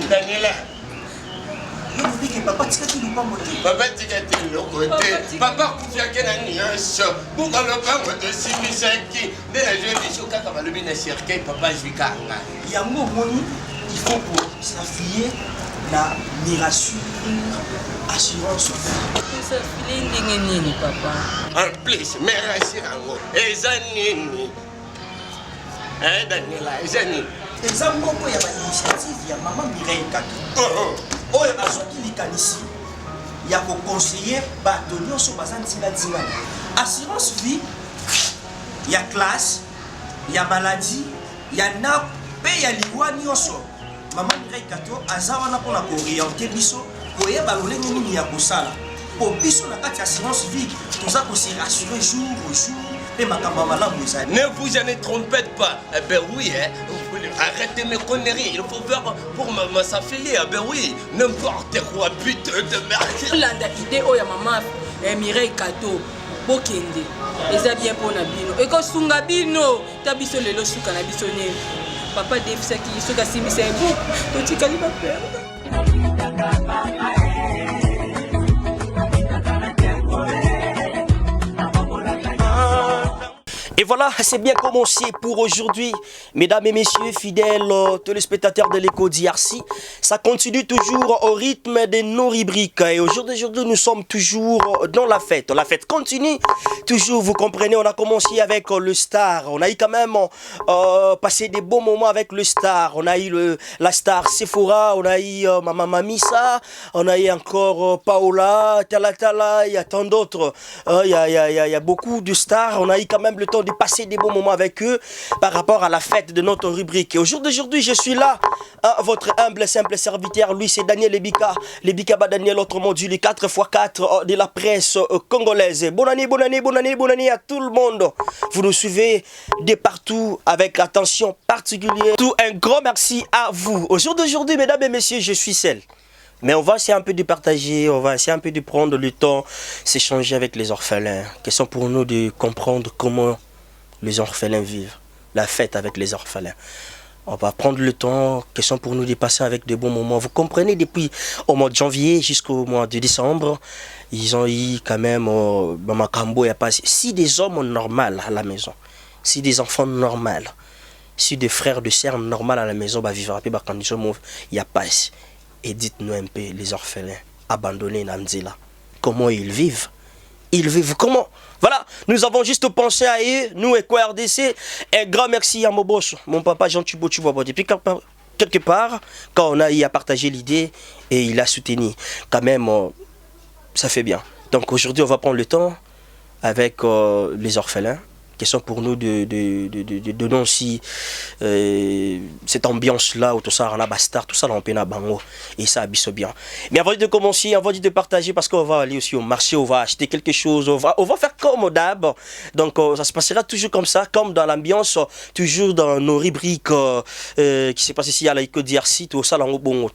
Daniela. Papa, tu as Papa, tu as le côté. Papa, tu as quel nuance. Pour qu'on le parle de Simisaki. Dès la jeune fille, quand on va le bien cercueil, papa, je vais carrément. Il y a un mot, il faut pour s'affier la mirassure, assurance. Ça fait papa. En plus, merci à vous. Et Zanini. Hein, Daniela, et Zanini. Et ça, il y a une initiative, il y a maman Mireille Kato. Oh, il y a un likanisi. Il y a un conseiller, bâtonnier, sur Bazan Tinga. Assurance vie, il y a classe, il y a maladie, il y a NAP, il y a Liwani aussi. Maman Mireille Kato, Azawana pour la orienter biso, pour y avoir le nini ya kosala. Pour biso na kati assurance vie, tout ça pour se rassurer jour au jour. Ne vous en trompez pas. Eh ben oui, hein. Arrêtez mes conneries. Il faut faire pour s'affilier. Eh ben oui, n'importe quoi, but de merde. Landa idée oh ya maman Mireille Kato bokende. Eza bien pour Nabino. Et quand sunga bino, tabiso lelo suka na biso ne. Papa defisa ki suka simisa ebo. Toti kali ba perdre. Et voilà, c'est bien commencé pour aujourd'hui, mesdames et messieurs, fidèles téléspectateurs de l'écho d'IRC. Ça continue toujours au rythme de nos rubriques. Et aujourd'hui, nous sommes toujours dans la fête. La fête continue, toujours, vous comprenez, on a commencé avec le star. On a eu quand même passé des bons moments avec le star. On a eu la star Sephora, on a eu Maman Mamissa, on a eu encore Paola, Talatala, il y a tant d'autres. Il y a beaucoup de stars. On a eu quand même le temps de passer des bons moments avec eux par rapport à la fête de notre rubrique. Et au jour d'aujourd'hui, je suis là, votre humble simple serviteur. Lui, c'est Daniel Lebika Daniel, autrement dit le 4x4 de la presse congolaise. Bonne année à tout le monde. Vous nous suivez de partout avec attention particulière. Tout un grand merci à vous. Au jour d'aujourd'hui, mesdames et messieurs, je suis seul. Mais on va essayer un peu de partager, on va essayer un peu de prendre le temps, s'échanger avec les orphelins. Question pour nous de comprendre comment les orphelins vivent, la fête avec les orphelins. On va prendre le temps, question pour nous de passer avec de bons moments. Vous comprenez, depuis au mois de janvier jusqu'au mois de décembre, ils ont eu quand même, Makambo, il y a pas si des hommes normaux à la maison, si des enfants normaux, si des frères, de sœurs normaux à la maison, bah vivre un peu, bah quand ils sont, il y a pas. Et dites-nous un peu, les orphelins abandonnés Namzila, comment ils vivent? Ils vivent comment? Voilà, nous avons juste pensé à eux, nous et RDC. Un grand merci à mon boss, mon papa Jean Tubo, tu vois, depuis quelque part, quand on a eu à partager l'idée et il a soutenu, quand même, ça fait bien. Donc aujourd'hui, on va prendre le temps avec les orphelins. Question pour nous de donner aussi cette ambiance-là, où tout ça, on a bastard, tout ça, on a bango, et ça abisse bien. Mais avant de commencer, avant de partager, parce qu'on va aller aussi au marché, on va acheter quelque chose, on va faire comme d'hab. Donc ça se passera toujours comme ça, comme dans l'ambiance, toujours dans nos rubriques qui se passent ici à la DRC, tout ça, bon,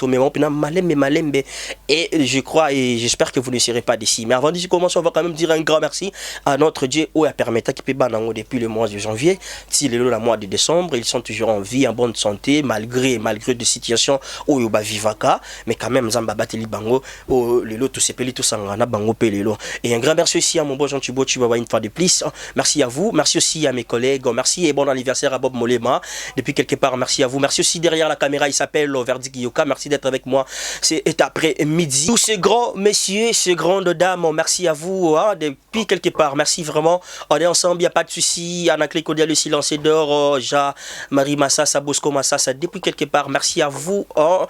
et je crois et j'espère que vous ne serez pas d'ici. Mais avant de commencer, on va quand même dire un grand merci à notre Dieu, où a permis qui peut depuis le mois de janvier, si le mois de décembre, ils sont toujours en vie, en bonne santé, malgré des situations où ils vivaka, mais quand même, Zamba Bateli Bango, le lot, tout ces pélis, tout ça, on a Bango Pélélo. Et un grand merci aussi à mon bon Jean Tubo, tu vas voir une fois de plus. Merci à vous, merci aussi à mes collègues, merci et bon anniversaire à Bob Molema. Depuis quelque part, merci à vous. Merci aussi derrière la caméra, il s'appelle Verdi Yoka, merci d'être avec moi. C'est après midi. Tous ces grands messieurs, ces grandes dames, merci à vous, hein, depuis quelque part, merci vraiment. On est ensemble, il n'y a pas de souci. Anaclé Kodia, le silence d'or, Ja, Marie Massassa, Bosco Massassa, depuis quelque part, merci à vous, hein.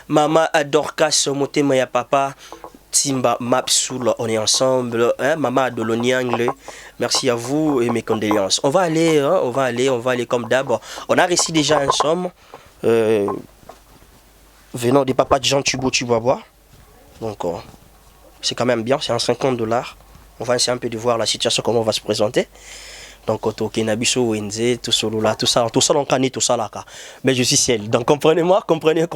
Maman Dorcas, Motema ya papa, Timba Mapsoul, on est ensemble, hein. Maman Adoloniangle, merci à vous et mes condoléances. On va aller, hein, on va aller comme d'hab. On a réussi déjà un somme, venant des papas de Jean Tubo, tu vas voir. Donc, c'est quand même bien, c'est en $50. On va essayer un peu de voir la situation, comment on va se présenter. Donc, Toki Nabiso, Wenze, tout ça, tout ça, tout ça là. Mais je suis seul. Donc, comprenez-moi, comprenez.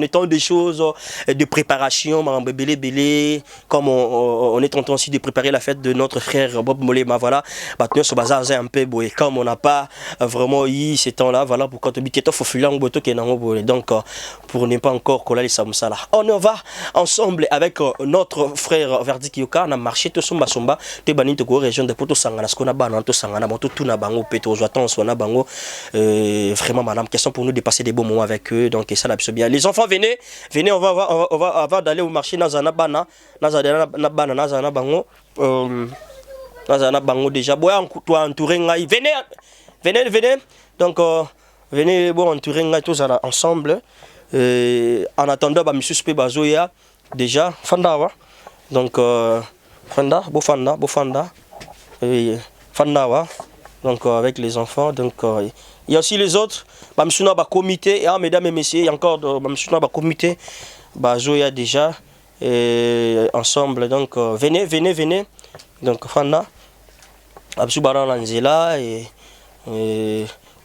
Tant de choses de préparation, comme on est en train aussi de préparer la fête de notre frère Bob Molema. Voilà. Maintenant, ce bazar, c'est un peu beau. Et comme on n'a pas vraiment eu ces temps-là, voilà, pour quand on dit faut filer un boto qui est dans le donc, pour ne pas encore coller les samoussala. On va ensemble avec notre frère Verdi Kyoka, on a marché tout somba somba, te bani te go région de Poto Sangana, ce qu'on a ban, tout Sangana, tout na bango, péto, joatan, soit na bango. Vraiment, madame, question pour nous de passer des bons moments avec eux, donc ça l'absorbe bien. Les enfants, venez, on va avant d'aller au marché, Nazana Bana, Nazana Bango, Nazana Bango déjà, bois, toi entouré, venez, donc venez, bon, entourer tous ensemble. En attendant, bah, monsieur Spé Bazoya, déjà, Fanda, wa. Donc, Fanda, Fanda, wa. Donc, avec les enfants, donc, il y a aussi les autres, bah, monsieur Naba comité, et mesdames et messieurs, il y a encore, bah, monsieur Naba comité, Bazoya déjà, ensemble, donc, venez, donc, Fanda, Absou Baran Lanzela, et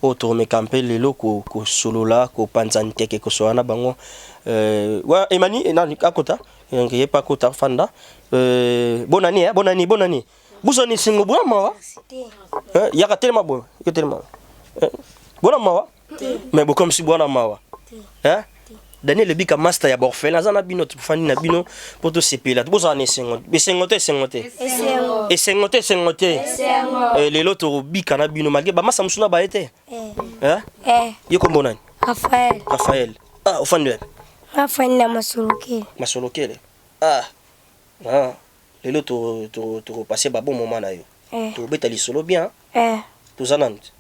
autour me camper les locaux ko solo là ko panzante ke ko soana bango wa emani nani akota ngiye pa kota fanda bonani busoni singo bwa mawa ya tellement bon tellement bona mawa mais bon comme si bona mawa hein Daniel le bika master ya borfela zana bino tu fani na bino poto sepela bozane sengote les loto bika na bino malgré ba masa musuna ba été hein yeko bonani Raphaël ah ofande Raphaël na masolokele les loto to passer ba bon moment na yo to betali solo bien to zanant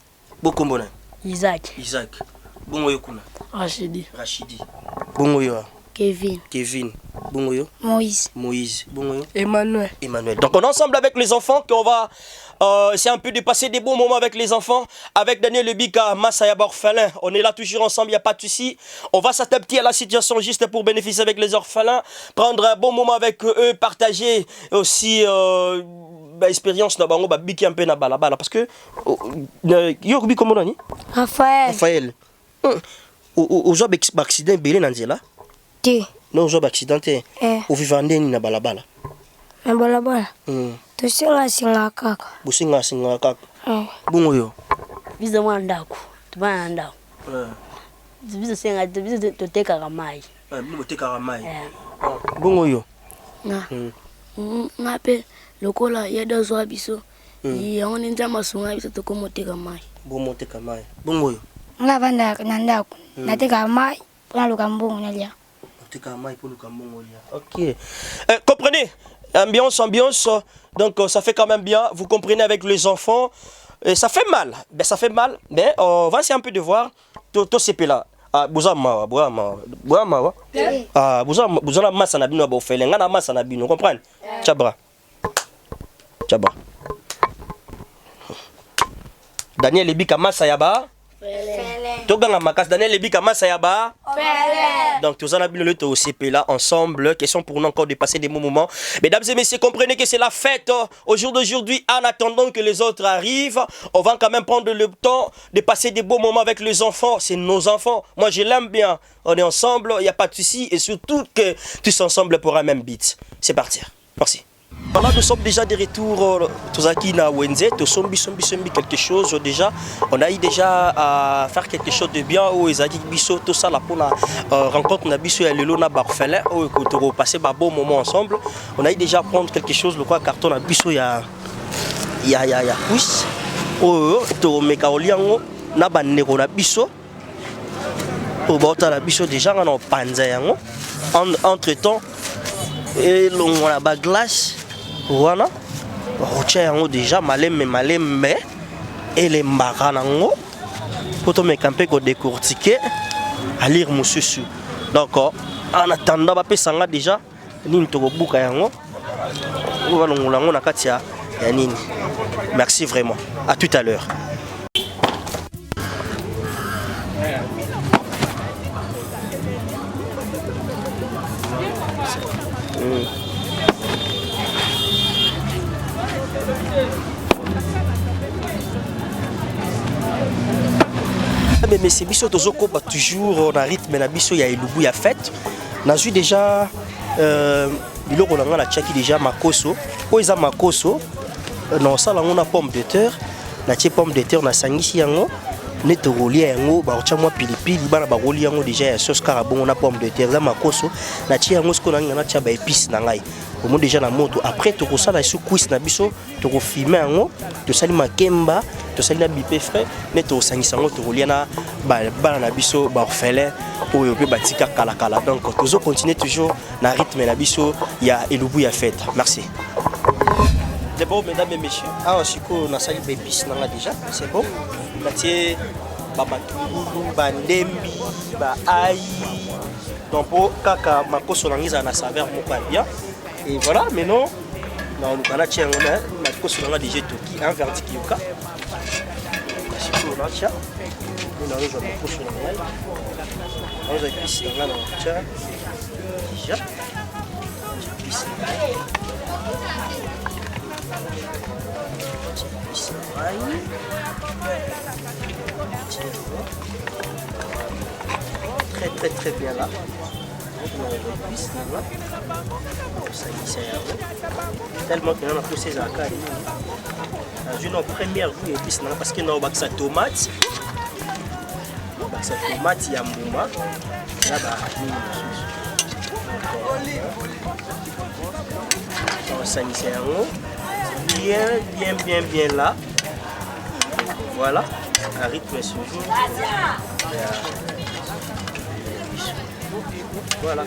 beaucoup bonani Isaac bongo yo kuna Rachidi bongo yo Kevin bongo yo Moïse bongo yo Emmanuel. Donc on est ensemble avec les enfants qu'on va c'est un peu de passer des bons moments avec les enfants avec Daniel Lebika Massaya Orphelin. On est là toujours ensemble, il n'y a pas de souci. On va s'adapter à la situation juste pour bénéficier avec les orphelins, prendre un bon moment avec eux, partager aussi expérience na bango ba biki un peu na balabala parce que yo kubi comment nani Raphaël au job accident belé na nzela non job accidenté au vivande ni na balabala to singa kaka bungo yo biza mwandako tubana ndako biza singa biza toteka kamai moteka mai bungo yo ngape lokola yeda zo biso yango ninza masunga biso tokomoteka mai bomoteka mai bungo yo ngabanda na ndako nateka mai pona lokambongo nalia teka mai pour lokambongo lia. OK. Comprenez ambiance donc ça fait quand même bien, vous comprenez avec les enfants et ça fait mal. Mais on va essayer un peu de voir tout ces là. Buzama buzana massa na bino ba ofele ngana massa na bino comprendre Tchabra Daniel Lebika massa yaba Toganga makas Daniel Lebika massa yaba donc tous en a bien le to CP là ensemble question pour nous encore de passer des bons moments. Mesdames et messieurs, comprenez que c'est la fête au jour d'aujourd'hui. En attendant que les autres arrivent, on va quand même prendre le temps de passer des beaux moments avec les enfants. C'est nos enfants, moi je l'aime bien, on est ensemble, il n'y a pas de souci et surtout que tous ensemble pour un même beat. C'est parti, merci. Voilà, nous sommes déjà de retour Tozaki na Wenze, sombi quelque chose déjà. On a eu déjà à faire quelque chose de bien au Ezaki Biso, tout ça là pour la rencontre na Biso et Lelo na Barfelin, au écoute passer un bon moment ensemble. On a eu déjà à prendre quelque chose, le quoi carton na Biso ya pousse. Oh to mekaoliango na bandeko na Biso. Au bota na Biso déjà on panza yango. Entre-temps et l'on a la glace. Voilà, on déjà malem et les maranango pour me camper ko décortiquer à lire mususu. Donc en attendant ba pesanga déjà nini to buka yango on va longolango na katia ya nini. Merci vraiment. À tout à l'heure. mesdames et messieurs, biso tozokoba toujours na rythme na biso ya elubu ya fête. Nazui déjà biloko na nga na tiaki déjà makoso. Po eza makoso na osala yango na pomme de terre. Na tie pomme de terre na sangisi yango. Neto rolia yango ba otia mwa pilipili bana ba rolia yango déjà ya sauce carabon na pomme de terre za makoso. Na tie yango siko na nga na tia ba épices na ngai. Au moins déjà na moto après to kosala sous quiz na biso to ko filmer yango to sali makemba to sali na bipé frais neto sangisa yango to rolia na bana na biso ba orphelin oyo pe batika kala kala donc tozo continuer toujours na rythme na biso ya elubu ya fête. Merci. C'est bon mesdames et messieurs. Ah siko na sali ba épices na nga déjà, c'est bon. Na tie ba matungulu, ba ndembi, ba ail. Donc pour kaka makoso na ngiza na saveur moko bien. Et voilà, maintenant, on a déjà un verdict qui est là. Très très bien là. Tellement que nous avons poussé à la j'ai une première goût épice parce que nous avons sa tomate. Sa tomate, il y a mouma. Bien là. Voilà. Un rythme sur jour. Voilà.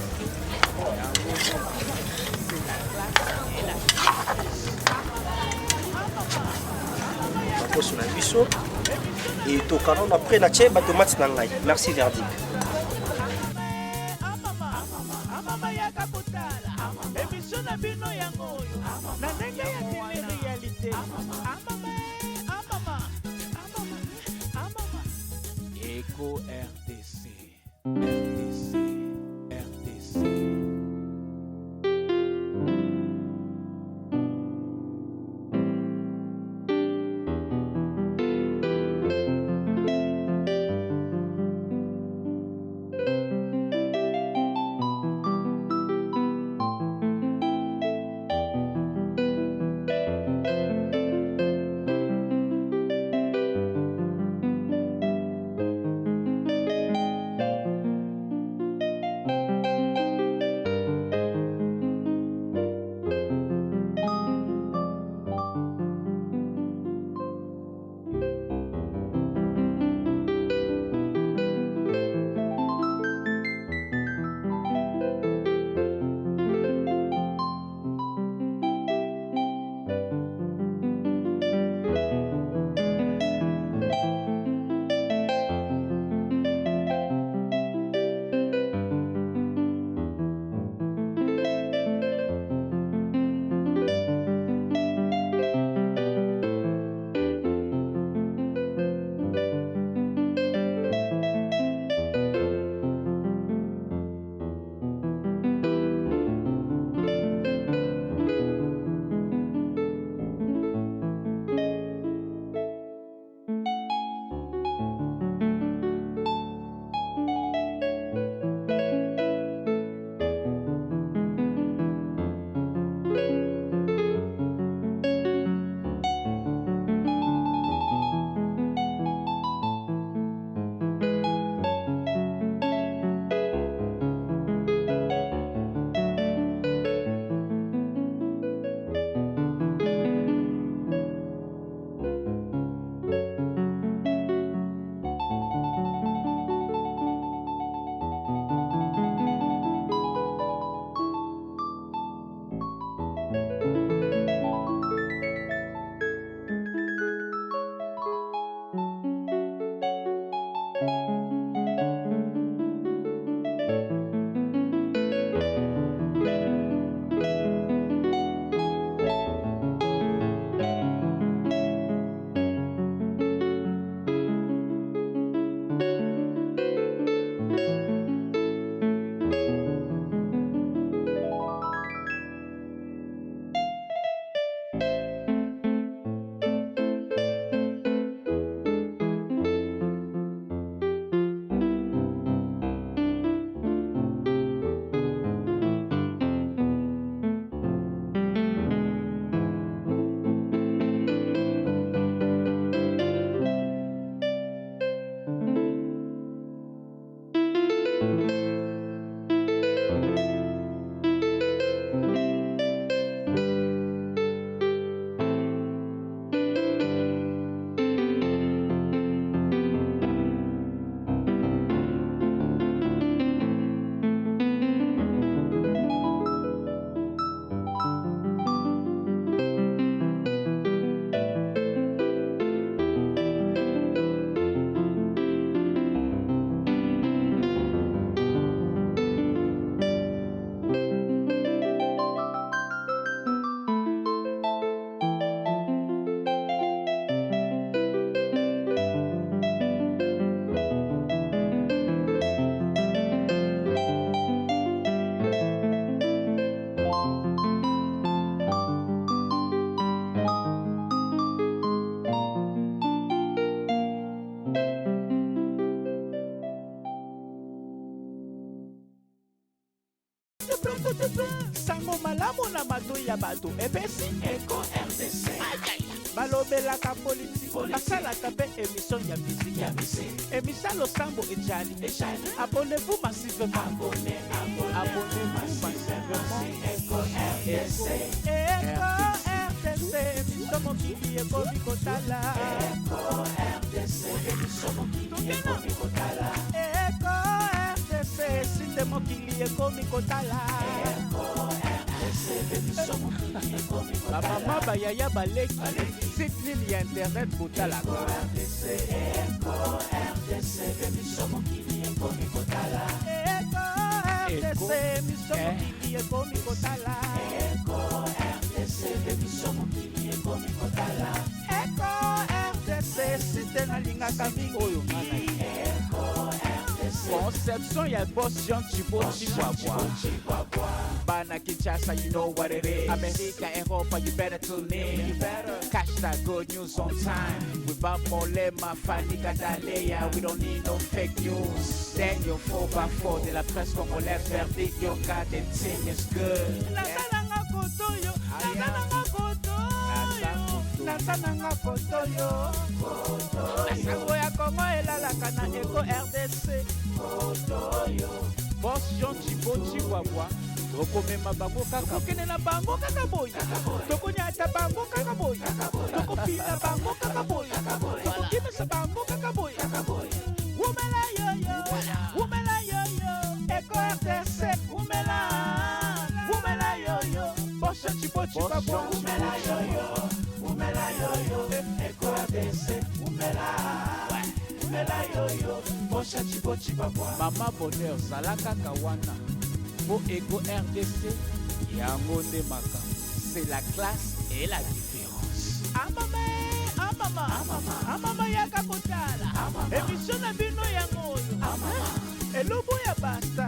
On sur la biseau et au canon après la tchèque tomate nangai. Merci Verdict. Eco RDC. sango malamu na matoi ya bato epesi Eco RDC balobelaka politiki basalaka mpe émission ya misiki emisa losambo ejali abonnez-vous massivement abonnez-vous massivement Eco RDC émission mokili ekomi kotala Eco RDC émission mokili ekomi kotala Eco RDC site mokili ekomi kotala Eco RDC émission mokili ekomi kotala bamama bayaya baleki site nini ya internet kotala Eco RDC émission mokili ekomi kotala Eco RDC émission mokili ekomi kotala Eco RDC émission mokili ekomi kotala Eco RDC site nalingaka mingi oyo ngana Eco RDC conception ya boss Jean Chibo Chihuahua Bana Kinshasa, you know what it is. America, Europa, you better tune in. You better catch that good news on time. Without Molema, Fanny Kadaleya, we don't need no fake news. Then you're 4x4 de la presse congolaise, verdict, your goddamn thing is good. Nazananga kotoyo, Nasango ya Kongo elalaka na Eco RDC. Boss Jean Chibo Chihuahua. Tokomema bango kaka tokenela bango kaka boy tokonyata bango kaka boy tokopina bango kaka boy tokokimisa bango kaka boy umela yoyo Eco RDC umela yoyo Boss Chibo Chihuahua umela yoyo Eco RDC umela yoyo Boss Chibo Chihuahua Mama Bonheur zalaka kawana pour Eco RDC, yango nde maka. C'est la classe et la différence. Amama yaka kotala. Émission na bino yango oyo. Elobo ya basta.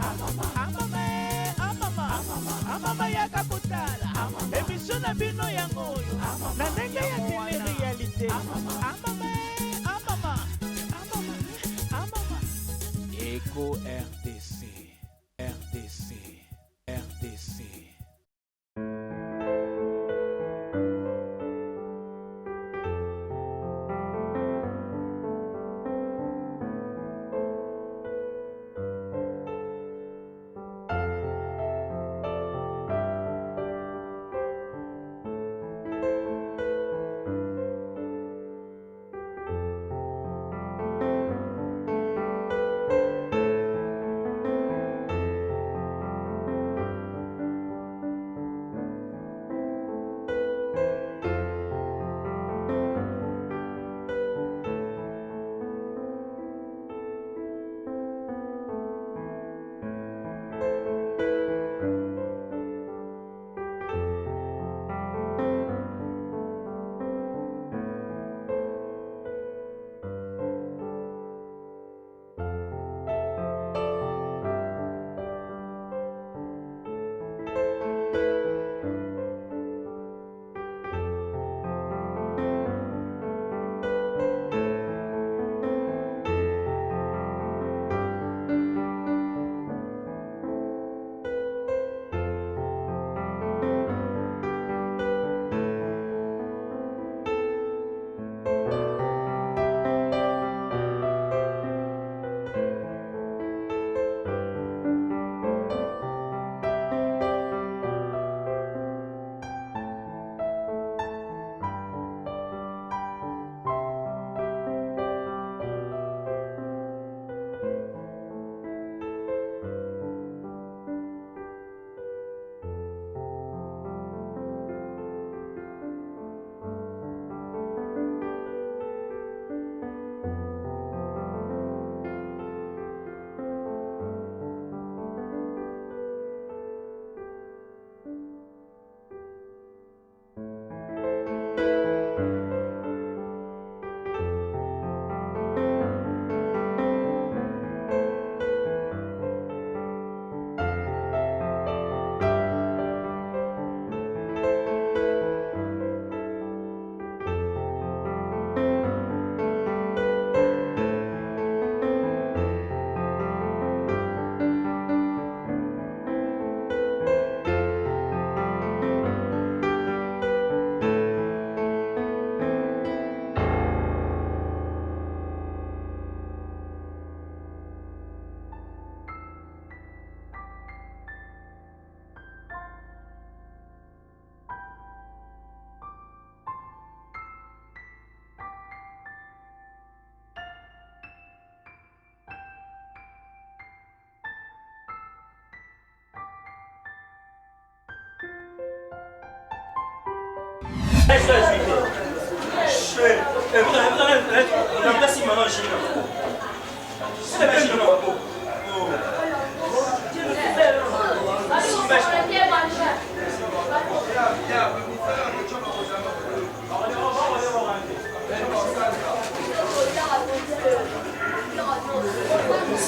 Amama yaka kotala. Émission na bino yango oyo. Na ndenge ya télé-réalité. Eco RDC. RDC.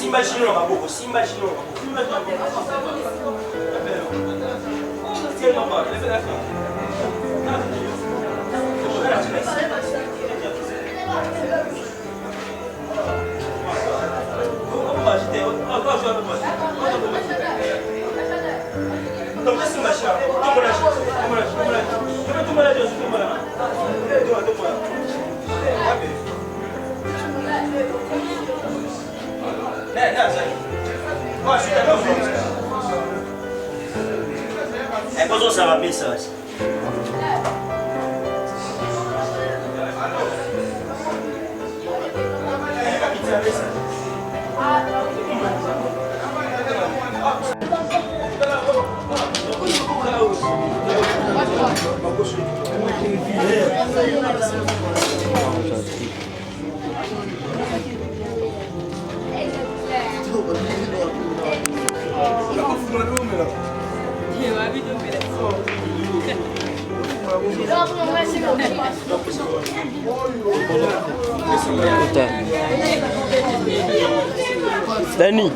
Imaginons ma bobo, imaginons. Ça va bien ça. Dani.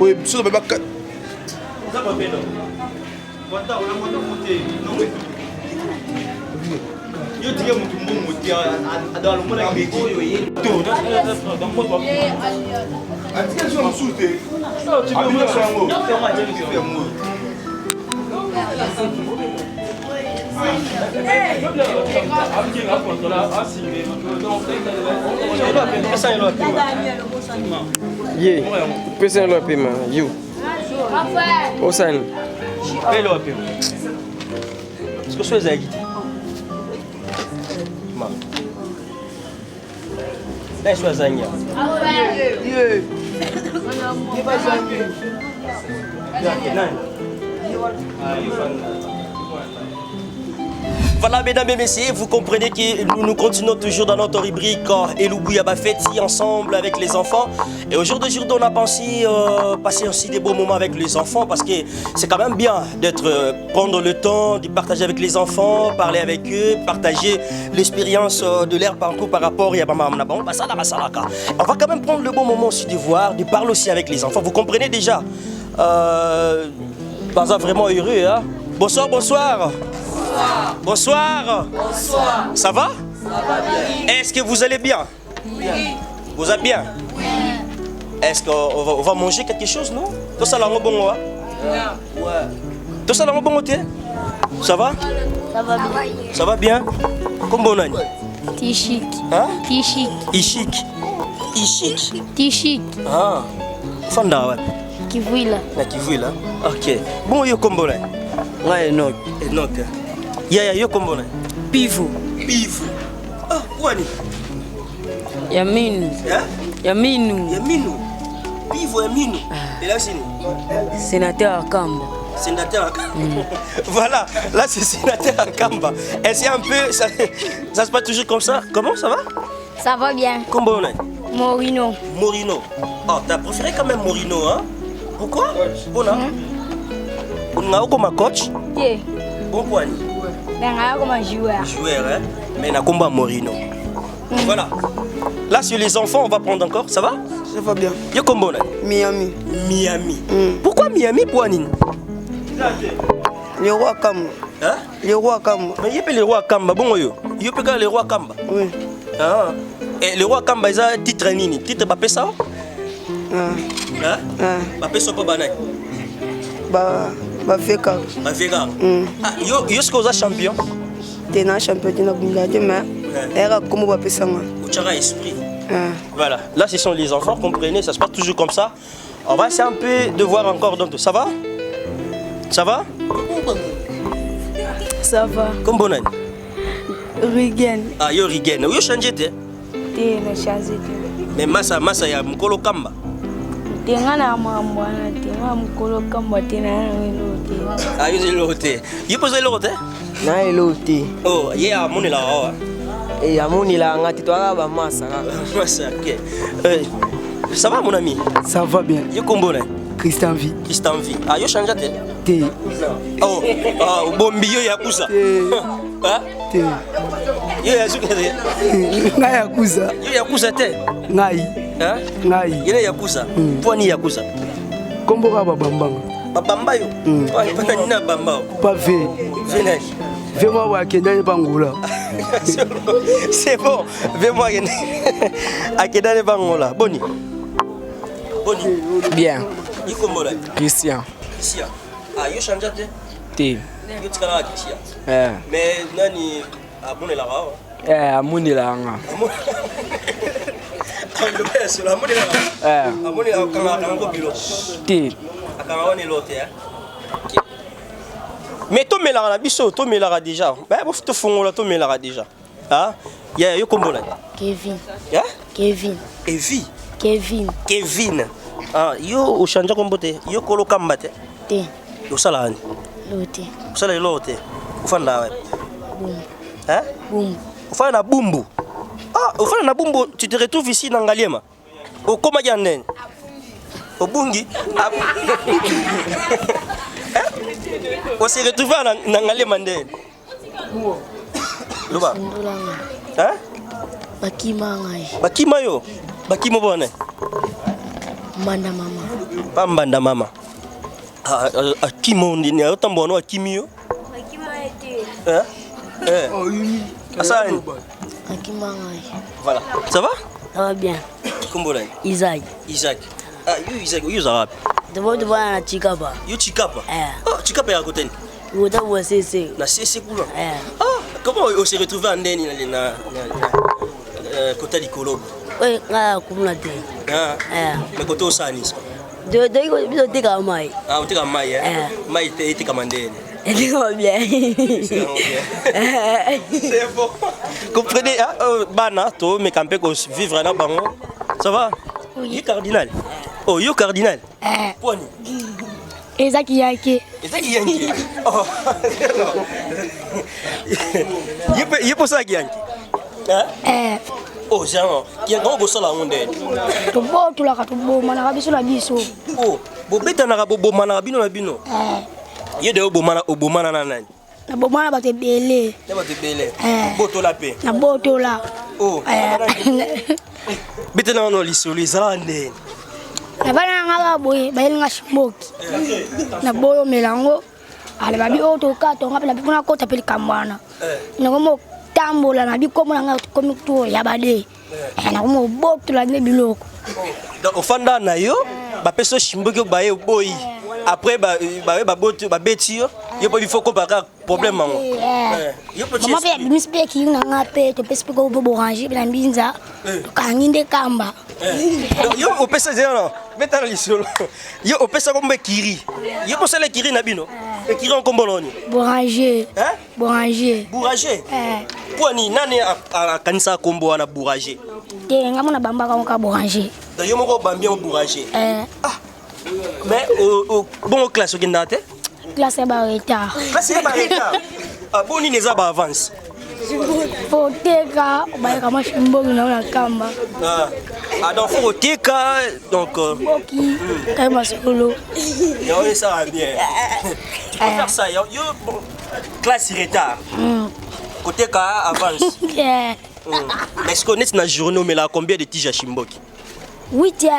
Oui, sur le bac. Yo tiga mutu mbongo tia adalo mona ngeki to Atika sio msute. Abina sango. kama jeni kwa mu Ye, pesa lo pema, you. Osan. Pelo ape. Est-ce que sois agité? Mam. Là sois zanya. Ye. Ye pas zanya. Voilà, mesdames et messieurs, vous comprenez que nous continuons toujours dans notre rubrique Eloubouya Bafeti ensemble avec les enfants. Et aujourd'hui, on a pensé passer aussi des beaux moments avec les enfants parce que c'est quand même bien prendre le temps de partager avec les enfants, parler avec eux, partager l'expérience de leur parcours par rapport à Yabama Amnabon. On va quand même prendre le bon moment aussi de voir, de parler aussi avec les enfants. Vous comprenez déjà Baza vraiment heureux, hein? Bonsoir, bonsoir. Bonsoir. Bonsoir. Ça va? Ça va bien. Est-ce que vous allez bien? Oui. Vous allez bien? Oui. Est-ce qu'on va manger quelque chose, non? Tout ça là, on va bon, ouais. Tout ça là, on va bon, ça va? Ça va bien. Ça va bien? Comme bon année? Tichik. Hein? Tichik. Ishik. Ishik. Tichik. Ah. Fanda, ouais. Kivuila. La Kivuila. Ok. Bon, yo comme bon année? Ouais, Enoch. Enoch. Yaya, yo comme bon année? Pivo. Pivo. Ah, wani? Yaminu. Hein? Yaminu. Yaminu. Pivo Yaminu. Et là, c'est Sénateur Akamba. Sénateur Akamba. Voilà, là c'est sénateur Akamba. Et c'est un peu, ça se passe toujours comme ça. Comment ça va? Ça va bien. Comment on est? Morino. Morino. Oh, t'as préféré quand même Morino, hein? Pourquoi? Bon, là. On a comme un coach. Yeah. Bon point. Ben, comme un joueur. Joueur, hein? Mais on a combat Morino. Voilà. Là, sur les enfants, on va prendre encore. Ça va? Ça va bien. Yo comme bon, Miami. Miami. Pourquoi Miami pour Anine? Le roi Kamba. Hein? Le roi Kamba. Mais il peut le roi Kamba. Bon, yo. Il peut le roi Kamba. Oui. Ah. Et le roi Kamba, il a un titre nini. Titre Bapé ça? Hein? Bapé ça pas banane. Bafeka. Bafeka. Ah, yo est-ce que vous êtes champion? T'es un champion de la demain. Era comme Bapé Sanga. Uchara esprit. Voilà. Là, ce sont les enfants. Comprenez, ça se passe toujours comme ça. On va essayer un peu de voir encore. Donc, ça va? Ça va? Ça va. Comme bonne année. Rigen. Ah, yo Rigen. Yo changé, t'es? te na chance te. Mais masa ya mukolo kamba. Tenga na mambwana tenga mukolo kamba te na elote. Ah, yo elote. Yo pose elote? Na elote. Oh, yeah, amoni la wa. Et amoni la ngati toi ba masa. Masa, OK. Ça va mon ami? Ça va bien. Yo kombo na? Christian V. Christian V. Ah, yo chanja te? Te. Oh, bombi yo yakuza. Hein? Te. Yo yazuka te. Ngai yakuza. Yo yakuza te? Ngai. Hein? Ngai. Yene yakuza. Poni yakuza. Kombo ka babambanga. Babamba yo. Ouais, pas nina bamba. Pas V. Venez. Fais-moi voir Kendane Bangola. C'est bon. Fais-moi Kendane Bangola. Boni. Boni. Bien. Yo kombo la? Christian. Christian. Ah, yo chanja te? Te. Yo tikala Christian. Mais nani abone la rawa? Amoni la nga. Amoni la. Amoni kanga bilo. Te. Akanga woni lote hein. Mais to melara biso, to melara déjà. Bah bof to fongola to melara déjà. Ah, ya yo kombo la. Kevin. Ya? Kevin. Evi. Kevin. Kevin. Ah, yo o chanja kombo te. Yo kolo kamba te. Te. Yo sala ani. Lote. Sala lote. Ufanda wapi? Bumbu. Hein? Bumbu. Ufanda na bumbu. Ah, ufanda na bumbu, tu te retrouves ici dans Ngaliema. Au koma jandene. Au bungi. On s'est retrouvé dans Ngaliema ndene. Luba. Hein? Bakima ngai. Bakima yo. Bakima bone. Mbanda mama. Pambanda mama. Ah, akimo ndini otambono akimio. Bakima ete. Hein? Asani. Bakima ngai. Voilà. Ça va? Ça va bien. Kombo la? Isaac. Isaac. Ah, Isaac, yo zarapi. Devant na Chikapa. Yo Chikapa. Oh, Chikapa ya koteni. Wota wa CC. Na CC kula. Ah, comment on s'est retrouvé en ndeni na côté Likolobo? Ouais, nga kumna te. Mais côté osani. De biso te ka mai. Ah, utika mai Mai te kama ndeni. Elle va bien. C'est bon. Comprenez, bana, to me campé ko vivre na bango. Ça va? Oui. Cardinal. Oh, yo cardinal. Poni. Ezaki yake. Ezaki yanki. Oh. Yepo sa yanki. Oh, genre, qui est grand bosso la onde. To bo to la ka to bo mana biso la biso. Oh, bo beta na bo mana bino na bino. Ye de obomana na nani? Na bomana ba te bele. Na ba te bele. Boto la pe. Na boto la. Oh. Beta na no lisoli zalande. Na bana ngala boy ba elinga shimoki. Na boyo melango. Ale babi oto ka to ngapela bipuna kota peli kamwana. Na gomo tambola na bikomo na ngati komi to ya bade. Na gomo boto la ne biloko. Donc ofanda na yo ba peso shimboki ba ye boy. Après ba boto ba betio yo pa bifo ko baka problème mango. Yo peut mama pe mispe ki nga ngape to pespe ko bo orange bila mbinza. Ka nginde kamba. Yo opesa zero beta lisolo. Yo opesa ko mbe kiri. Yo posa le kiri na bino. Le kiri en kombo noni. Bouranger. Hein? Bouranger. Bouranger. Poni nani a kanisa kombo na bouranger. Te ngamona bamba ka bouranger. Da yo moko bambia bouranger. Mais bon classe au Guinée. Classe ba retard. Classe ba retard. Ah bon ni neza ba avance. Foteka ba kama shimbo na kamba. Ah donc foteka donc Boki kama solo. Yo ça va bien. Tu peux faire ça yo classe retard. Côté ka avance. Mais est-ce qu'on est dans journée mais là combien de tiges à Shimboki? 8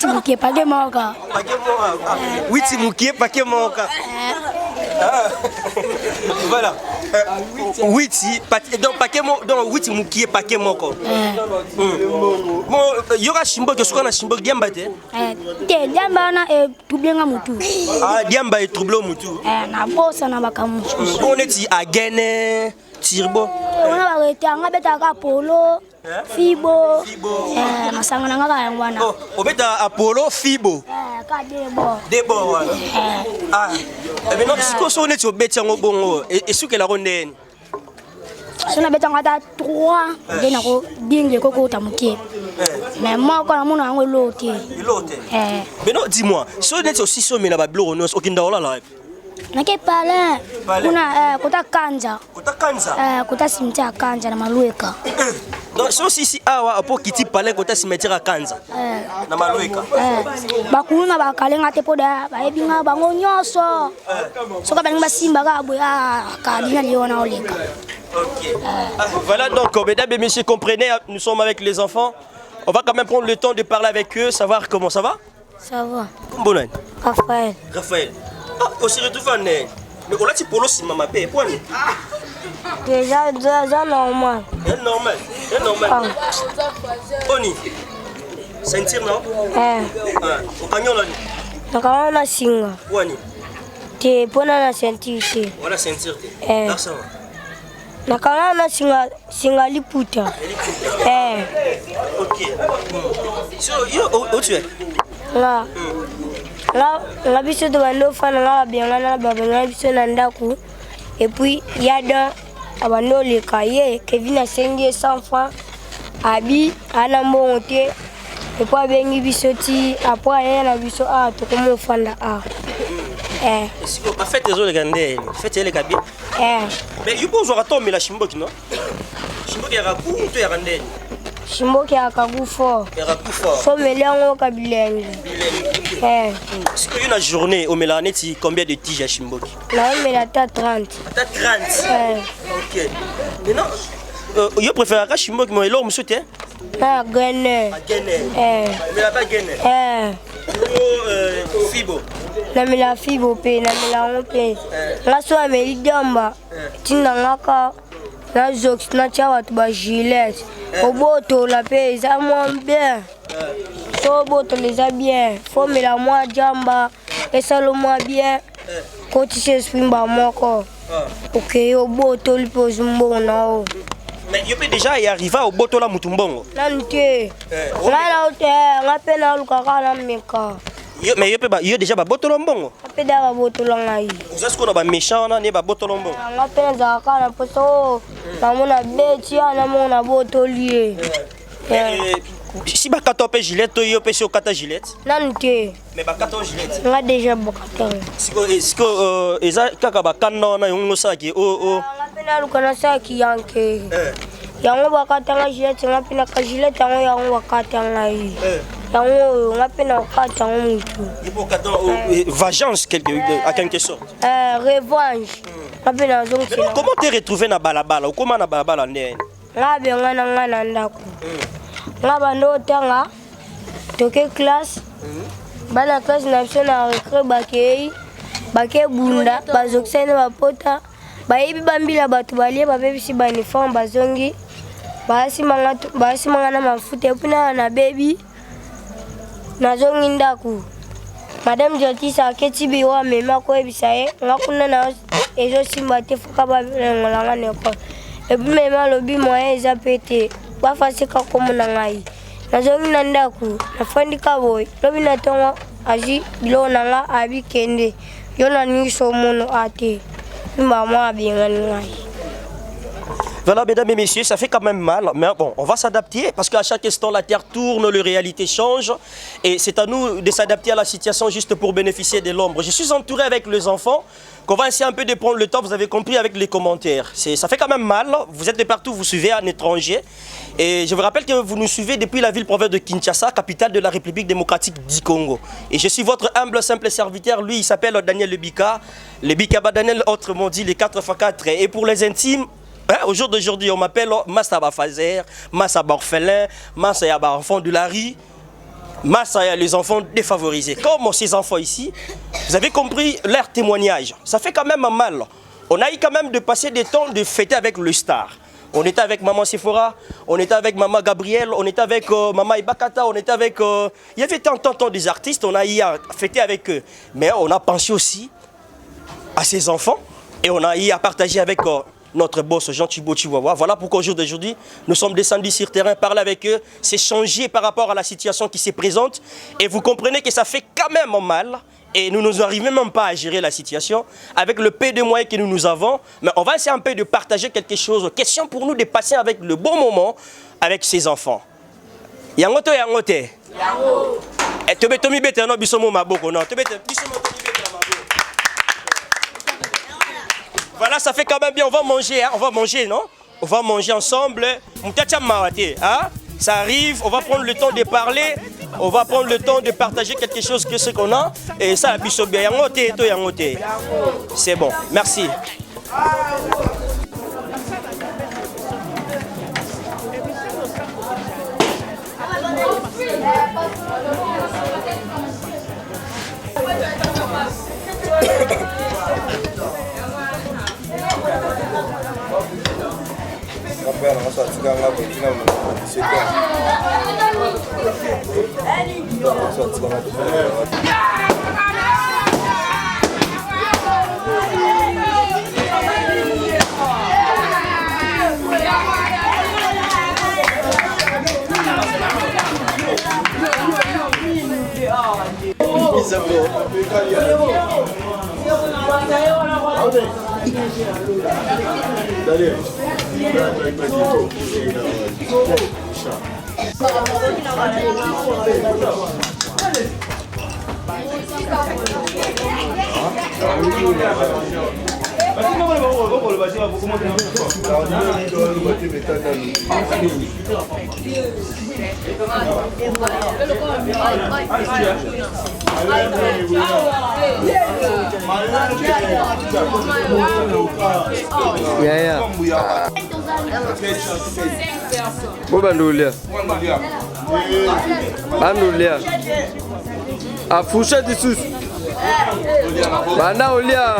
mukie pake moka. Pake moka. 8 mukie pake moka. Voilà. 8 donc pake moka donc 8 mukie pake moka. Bon yoga Shimboki soka na Shimboki diamba te. Te diamba na tublenga mutu. Ah diamba et troublo mutu. Na bossa na bakamu. On est à Gene Tirbo. On a arrêté nga beta ka polo. Fibo. Masanga nga ka ngwana. Oh, obeta Apollo Fibo. Ka debo. Debo wana. Ah. Mais non, siko so neti obeti ngo bongo. Et suke la rondeni. so nabetanga ata 3 nde nako dingle kokota moke mais moko namona yango elo te. Mais non, dis-moi, si on est aussi sur la Babylone, on est là. Nake pale kuna kota Kanja. Kota Kanja. Kota cimetière Kanja na Malueka. Donc si aussi si awa pour kiti pale kota cimetière Kanja. Na Malueka. Bakuna bakalenga te poda baebinga bango nyoso. Soka baninga simba ka boya ka dina liona oleka. OK. Voilà donc mesdames et messieurs, comprenez, nous sommes avec les enfants. On va quand même prendre le temps de parler avec eux, savoir comment ça va. Ça va. Bon nom. Raphaël. Raphaël. Ah, on se retrouve en mais on a dit polo si maman paye point. Déjà normal. C'est normal. C'est normal. Oni. Sentir non? Au canyon là. Nakana na singa. Wani. Te pona na sentir te. Wala sentir te. D'accord. Nakana na singa liputa. OK. So yo où tu es? Là. Nga biso to bando fana nga bianga na baba nga biso na ndaku et puis yada abando le cahier Kevin a sengi 100 francs abi ana mbongote et puis bengi biso ti après na biso to komo fanda Est-ce que fait les autres gandé fait les gabi mais you pose raton mais la chimboki non chimboki ya raku to ya gandé Shimboki akagufo. So melango kabilenge. Est-ce qu'il y a une journée au Mélaneti combien de tiges à Shimboki? Là on met la 30. Ta 30. OK. Maintenant je préfère à Shimboki mais là monsieur t'es na gane. Mais la pas gane. Fibo. Na mila fibo pe na melango pe. La so ameli damba. Tinda ngaka na zox na chawa to ba gilet. Oboto la paix, ça moins bien. So boto les a bien. Faut me la moi jamba et ça le moi bien. Quand tu sais swimba moko. OK, oboto li pose mbona. Mais il peut déjà y arriver au boto la mutumbongo. Nante. Ngala ote, ngapena lukaka na meka. Mais il y a déjà ba boto lombongo. Apeda ba boto longai. Est-ce qu'on a ba méchant na ne ba boto lombongo. Ngapena za kana poso. Na mona beti na mona boto lié. Si ba kato pe gilet to yo pe so kata gilet. Nante. Mais ba kato gilet. Nga déjà bokata. Siko eza kaka ba kanna na yongo saki ngapena lukana saki yanke. Yango bakata nga gilet ngapena ka gilet yango bakata ngai. Yango ngapena bakata mutu. Il faut kata vengeance à quelque sorte. Revanche. Ngapena zonke. Comment t'es retrouvé na balabala? Comment na balabala ndene? Ngabe ngana na ndako. Ngaba ndo tanga. Toke classe. Bana classe na biso na recré bake bunda bazokisana bapota. Bayebi bambila bato balie babebisi ba uniforme bazongi. Basi manga na mafuta epuna na baby. Nazongi ndaku. Madame Jotisa aketi biwa mema ko ebisa ye ngakuna na ezo simba te fuka ba ngolanga neko. Ebi mema lobi moye eza pete. Ba fasika komo na ngai. Nazongi na ndaku. Nafandika boy. Lobi na tonga aji bilo na nga abi kende. Yona ni so mono ate. Mba mwa binga ngai. Voilà, mesdames et messieurs, ça fait quand même mal, mais bon, on va s'adapter parce qu'à chaque instant, la terre tourne, la réalité change et c'est à nous de s'adapter à la situation juste pour bénéficier de l'ombre. Je suis entouré avec les enfants, qu'on va essayer un peu de prendre le temps, vous avez compris avec les commentaires. Ça fait quand même mal, vous êtes de partout, vous suivez un étranger et je vous rappelle que vous nous suivez depuis la ville-province de Kinshasa, capitale de la République démocratique du Congo. Et je suis votre humble, simple serviteur, lui il s'appelle Daniel Lebika, Lebika Daniel, autrement dit les 4x4 et pour les intimes, au jour d'aujourd'hui, on m'appelle Massa Bafazer, Massa Borphelin, Massa Yaba enfant de la rue, Massa les enfants défavorisés. Comme ces enfants ici, vous avez compris leur témoignage. Ça fait quand même mal. On a eu quand même de passer des temps de fêter avec le star. On était avec maman Sephora, on était avec maman Gabrielle, on était avec maman Ibakata, on était avec... il y avait tant des artistes, on a eu à fêter avec eux. Mais on a pensé aussi à ces enfants et on a eu à partager avec... notre boss Jean Thibaut Chihuahua. Voilà pourquoi aujourd'hui, nous sommes descendus sur terrain, parler avec eux, s'échanger par rapport à la situation qui se présente. Et vous comprenez que ça fait quand même mal. et nous n'arrivons même pas à gérer la situation avec le peu de moyens que nous avons. Mais on va essayer un peu de partager quelque chose. Question pour nous de passer avec le bon moment avec ces enfants. Yangote, yangote. Yango. Et tu veux tomi bete no bisomo maboko non. Tu veux bisomo tomi bete na maboko. Voilà, ça fait quand même bien. On va manger, hein? On va manger, non? On va manger ensemble. Mutacha mawate, hein? Ça arrive. On va prendre le temps de parler. On va prendre le temps de partager quelque chose que ce qu'on a. Et ça, bisomo yangote, to yangote. C'est bon. Merci. Bandulia. Bandulia. A fourchette de sous. Bana olia.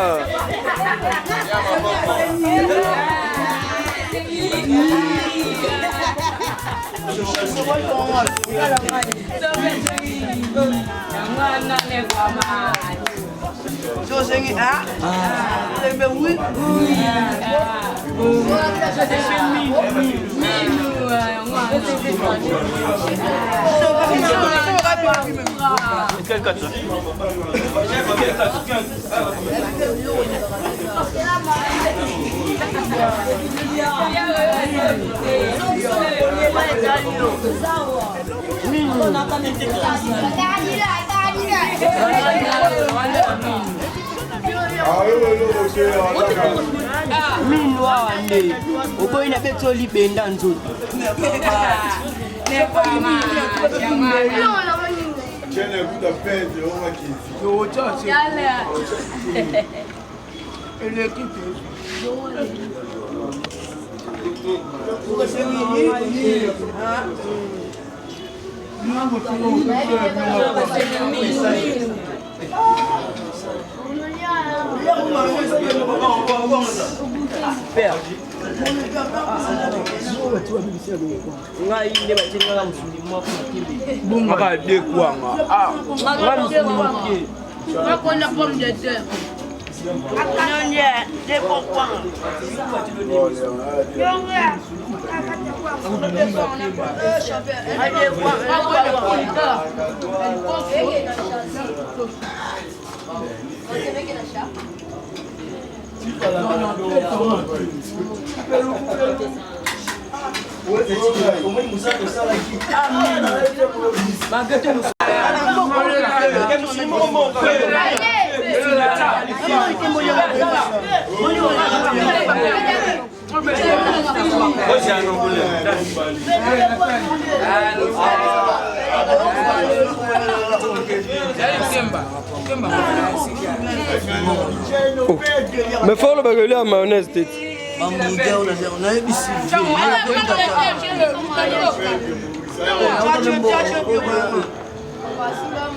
Mais faut le bagueule à mayonnaise tête.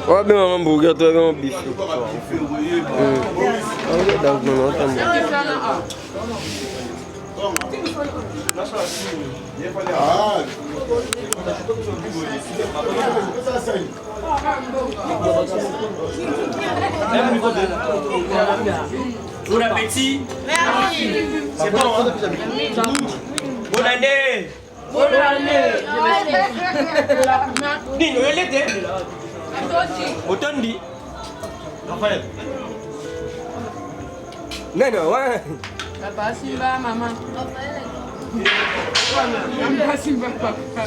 Ouais, bien un hamburger, toi, bien un bife. Bon appétit. Merci. C'est bon, hein? Bonne année. Bonne année. Nino, elle était. Otondi. Raphaël. Non, ouais. Papa Simba, maman. Papa Simba, papa.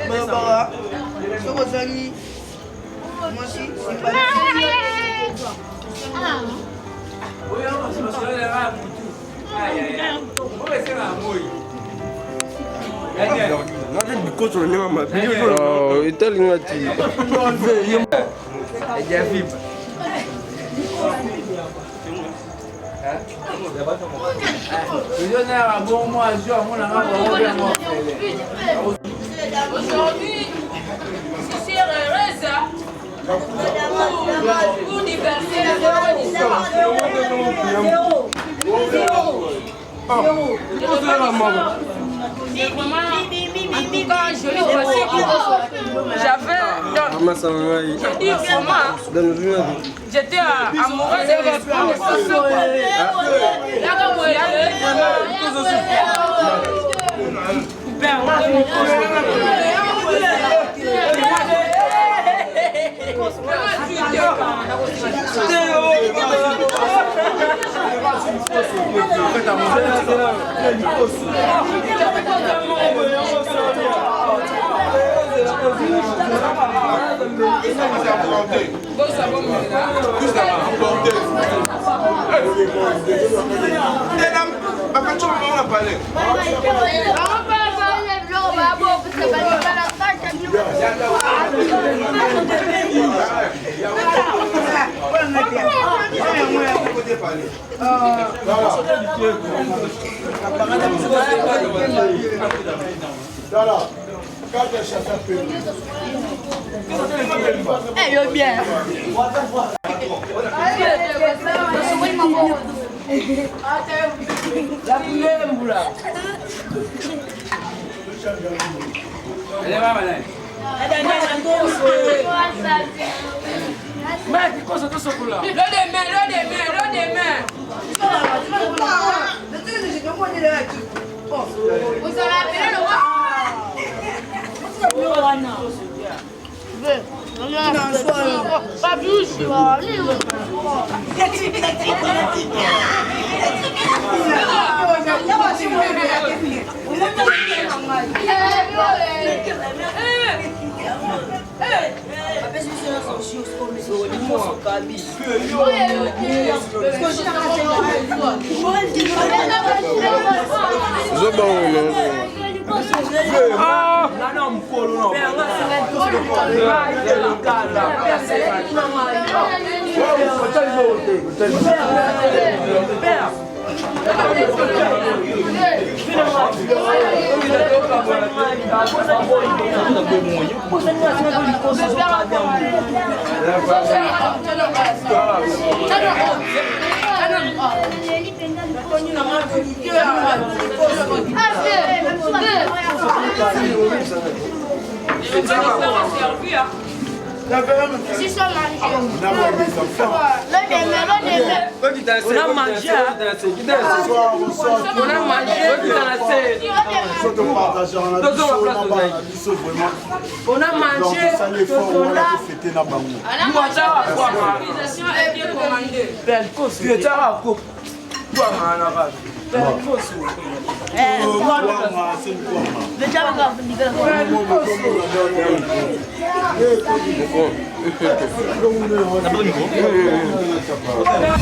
Barbara, ce que vous avez moi aussi, c'est pas Aujourd'hui, c'est heureuse pour diverser en tout cas, je l'ai passé j'avais j'ai dit vraiment, j'étais amoureuse Eh, bien.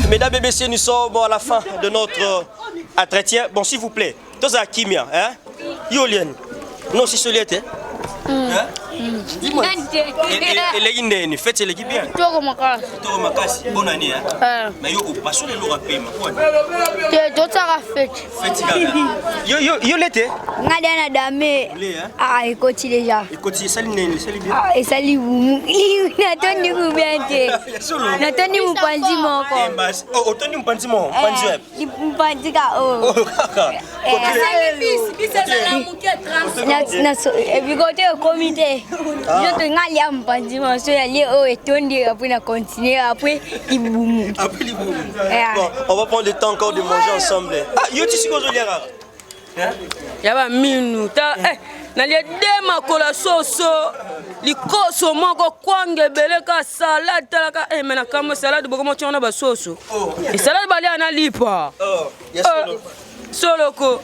Mesdames et messieurs, nous sommes à la fin de notre entretien. Bon, s'il vous plaît, tous à Kimia, hein? Yolien. Non, c'est celui là. Hein? Dis-moi. Et les Guinéens, faites l'équipe bien. Toro Makasi. Toro Makasi, bonne année. Hein? Mais yo, pas sur les lois paiement. Yo l'été. Ngadiana dame. Ah, écoute déjà. Écoute, c'est saline, c'est bien. Ah, et salut vous. Natoni vous bien té. Natoni vous panzi mon ko. Oh, otoni mpanzi mon, panzi web. Mpanzi ka oh. Oh, kaka. Et puis côté au comité. Je te ngali à mpanzi mon so aller au etondi après na continuer après il boum. Après il boum. Bon, on va prendre le temps encore de manger ensemble. Ah, yo tu sais quoi je ya ba minu ta na lie de makola soso likoso moko kwange beleka salade talaka mena kama salade boko mo tiona ba soso e salade bali ana lipa soloko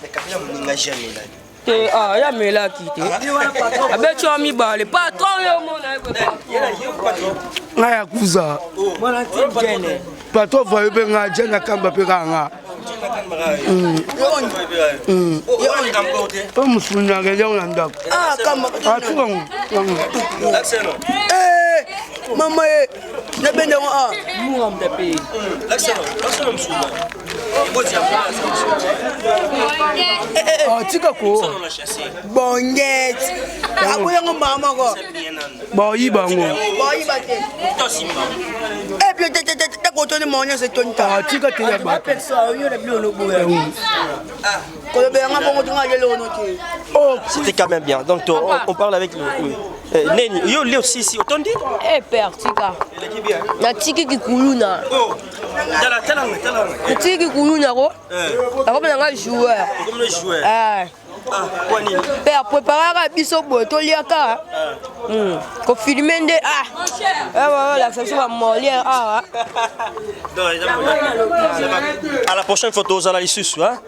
ya mela kite abe chomi bale patron yo mona ngaya kuza patron voye be nga jenga kamba pe kanga musunya ngele unanda mama na bende wa mu mda pe tika ko bonget abuya ngo mama ko boyi bango boyi bate te ko to ni monya se tonta tika te ya ba C'était quand même bien. Donc on parle avec le Neni. Yo Léo Sisi, autant dit père tika na tiki kikuluna na tiki kikuluna ko akoma nga joueur comme le joueur. Père préparer biso boy to liaka ko filmer nde la section va molière À la prochaine photo aux analyses hein.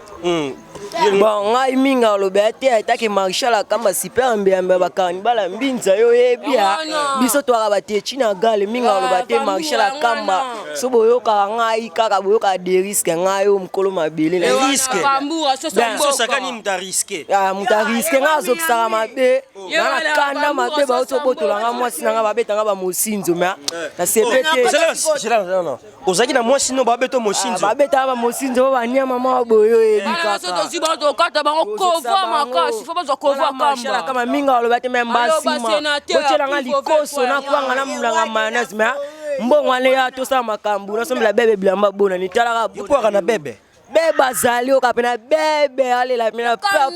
Bon, ngai minga lobete ataki Marshal kama super mbembe bakani bala mbinza yo yebia biso to akabate china gale minga lobate Marshal kama so boyoka ngai kaka boyoka de risque ngai o mkolo mabele le risque so sakani muta risque muta risque ngazo kisaka mabe na kanda mabe ba to botola nga mwasi nga babeta nga ba mosinzo ma na sepete non ozaki na mwasi no babeto mosinzo babeta ba mosinzo ba nia mama boyo ebika bato kata bango kova makasi fo bazo kova kamba kama minga lobate memba sima botela nga likoso na kwanga na mulanga mayonnaise mais mbongo ale ya to sa makambu na somela bebe bilamba bona ni talaka bopo na bebe beba zali okapena bebe ale la mina papa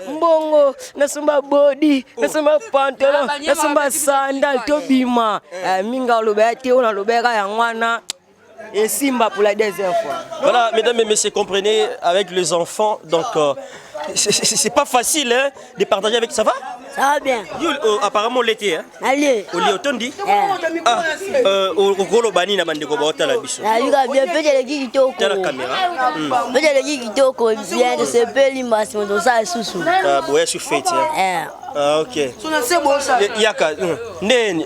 mbongo na somba body na somba pantalon na somba sandal to bima minga lobate ona lobeka ya ngwana et Simba pour la deuxième fois. Voilà, mesdames et messieurs, comprenez, avec les enfants, donc c'est pas facile hein, de partager avec. Ça va? Ça va bien. Apparemment l'été hein. Allez. Au lieu tondi. Au golo bani na bande ko bota la biso. Allez, bien peut-être les kitoko. Dans la caméra. Peut-être les kitoko bien de se peli massimo dans ça sous. Ah, boye sur fête hein. Ah ok. C'est bon ça. Yaka neni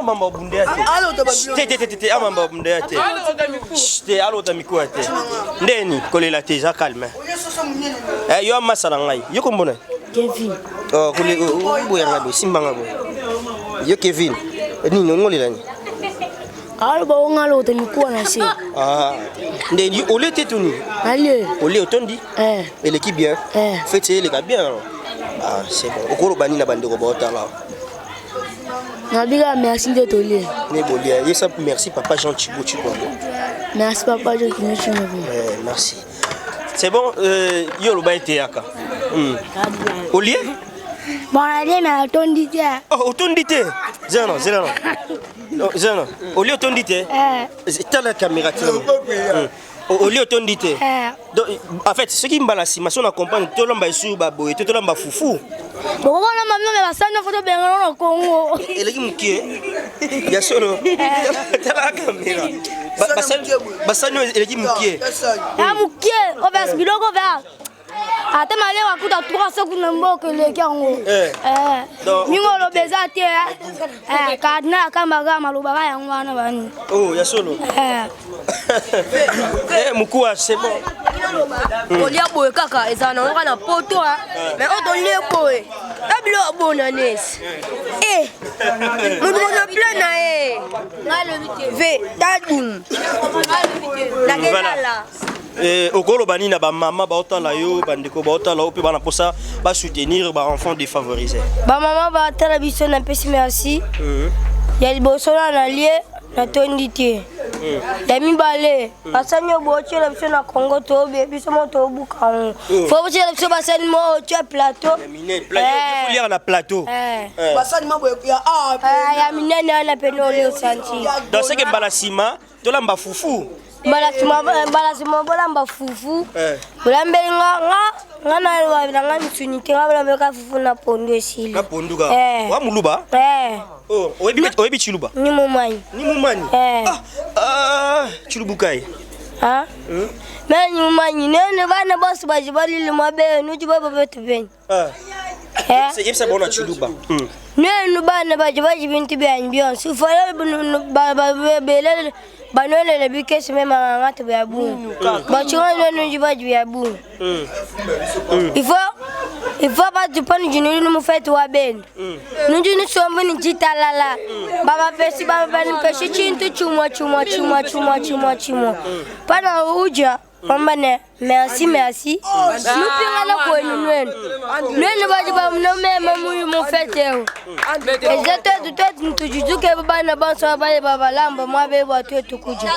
mama bunde yate. Te mama bunde yate. Te alo tamiko yate. Neni kolela te za calme. Yo masala ngai. Yo kombona? Kevin. Kule boya ngabo simba ngabo. Yo Kevin. Nini ngolela ni? Alo ba ngalo tamiko na se. Neni ole te tuni. Allez. Ole otondi? Et l'équipe bien. Faites les gars bien. Ah, c'est bon. Au gros bani na bande ko bota là. Nabiga merci de toler. Ne bolia. Yesa merci papa Jean Chibo. Merci papa Jean Chibo. Merci. C'est bon, yo lo ba été yaka. Olie? Bon allez mais tondité. Oh, tondité. Zeno. Zeno. Olie tondité. C'est la caméra. Au lieu de dire, en fait, ce qui me balance, c'est qu'on accompagne tout le monde sur Babo et tout le monde foufou. Bon, on a maman, mais la salle de photo bien au Congo. Et les gens qui il y a solo. La caméra. Bassano et les gens qui ah, Moukier, on va se bilogo vers. Ate male wakuta 3 secondes mboke leki yango mingo lobeza te kadna kambaga maloba ya ngwana bani oh ya solo mukua c'est bon olia boye kaka ezana ngana na poto mais on donne les boye abilo bonanes mudu na plein na ve tadum la gelala okolo bani na ba mama ba otala yo bandeko ba otala pe bana posa ba soutenir ba enfants défavorisés ba mama ba tala biso na pesi merci ya liboso na lie na tondité ya mibale basanyo boche la biso na Congo to biso moto buka fo boche la biso basani mo tu plateau il faut lire na plateau basani mambo ya ya minene na penole santi dans ce que balasima to lamba fufu balasima bolamba fufu bolambeli nga na misunite nga bolambeka fufu na pondu esili na pondu ka wa muluba oyebi chiluba ni mumanyi chilubukai me ni mumanyi nene bana bosi bajibalile mabe nuji baba betu benyi yebisa bona chiluba nene bana bajibaji bintu byanyi byonse fala belele banole le bikesi mema ngati bya bungu bachona nuji baji bya bungu il faut pas du pan jinu nu mufeti wa ben nuji ni sombo ni jitalala baba pesi chintu chumwa pana uja mama ne merci nupingana kwenu nenu baji ba mnome mu fete exacte tout ntujuzuke bana banso bale baba lamba mwabe batu tukuja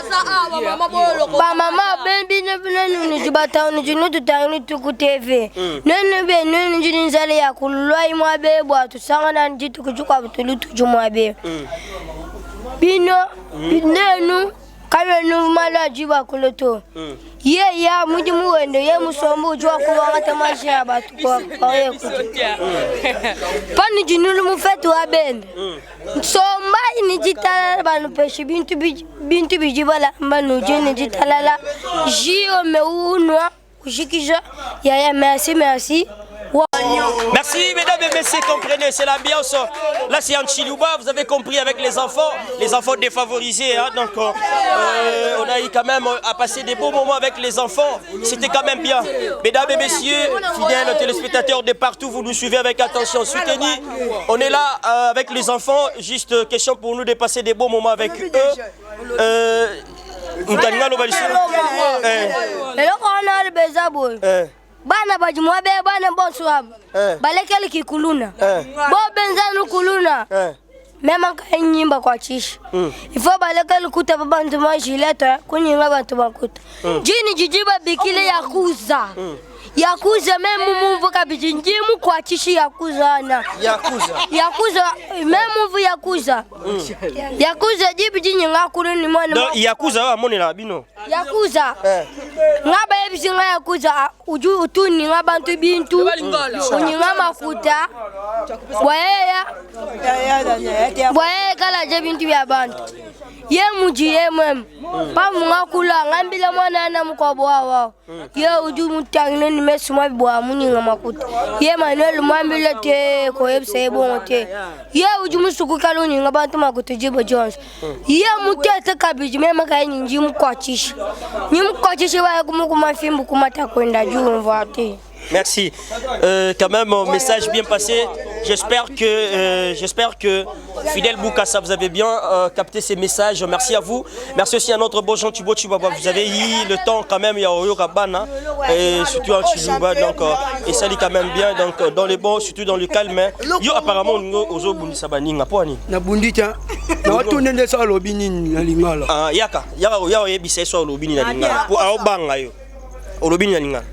ba mama bebi nenu nijibata nijinu tutangni tuku TV nenu njini nzale ya kulwa mwabe batu sangana njitu kujuka butulu tujumwabe bino nenu kabe nu mala jiba kuloto ye ya muji muwende ye musombu jwa kuwanga tamasha ya batu kwa ye kuja pani jinulu mufetu wa bende somba ni jitala banu peshi bintu bijibala mbanu jini jitalala jio meunwa kushikisha ya merci Merci mesdames et messieurs, comprenez, c'est l'ambiance. Là c'est en Chiluba, vous avez compris avec les enfants défavorisés. Hein, donc on a eu quand même à passer des beaux moments avec les enfants. C'était quand même bien. Mesdames et messieurs, fidèles téléspectateurs de partout, vous nous suivez avec attention. Soutenez, on est là avec les enfants. Juste question pour nous de passer des beaux moments avec eux. Bana bajimwabe bana bonsoab balekele kikuluna bo benzanu kuluna mema kanyimba kwa chishi ifo balekele kuta babantu majileta kunyinga bantu bakuta jini jijiba bikile yakuza memu mumvu kabijinjimu kwa chishi yakuzana yakuza memu mvu yakuza jibi jinyi ngakuru ni mwana no yakuza wa moni la bino yakuza ngaba yebisinga yakuza uju utuni ngabantu bintu unyinga makuta bwaye kala je bintu bya bantu ye muji ye mem pamu ngakula ngambila mwana na mkwabo wao ye uju mutangne ni mesuma bwa munyinga makuta ye manuel mwambile te ko yebse bonte ye uju musuku kaluni ngabantu makuta jibo jones ye mutete kabiji mema kay nyinji mukwachishi nyimukwachishi wa kumukuma fimbu kumata kwenda juu mvati. Merci. Quand même, un message bien passé. J'espère que Fidèle Boukassa, vous avez bien capté ces messages. Merci à vous. Merci aussi à notre beau Jean Thibaut Chibaba. Vous avez eu le temps quand même, il y a Oyokabana et surtout en Chiluba. Donc, et ça dit quand même bien. Donc, dans les bons, surtout dans le calme. Yo, apparemment, Ozo Bundisabani, Napoani. Nabundita. Nawatunende sa lobini na lingala. Ah, yaka yebise so lobini na lingala. Pour aobanga yo. Lobini na lingala.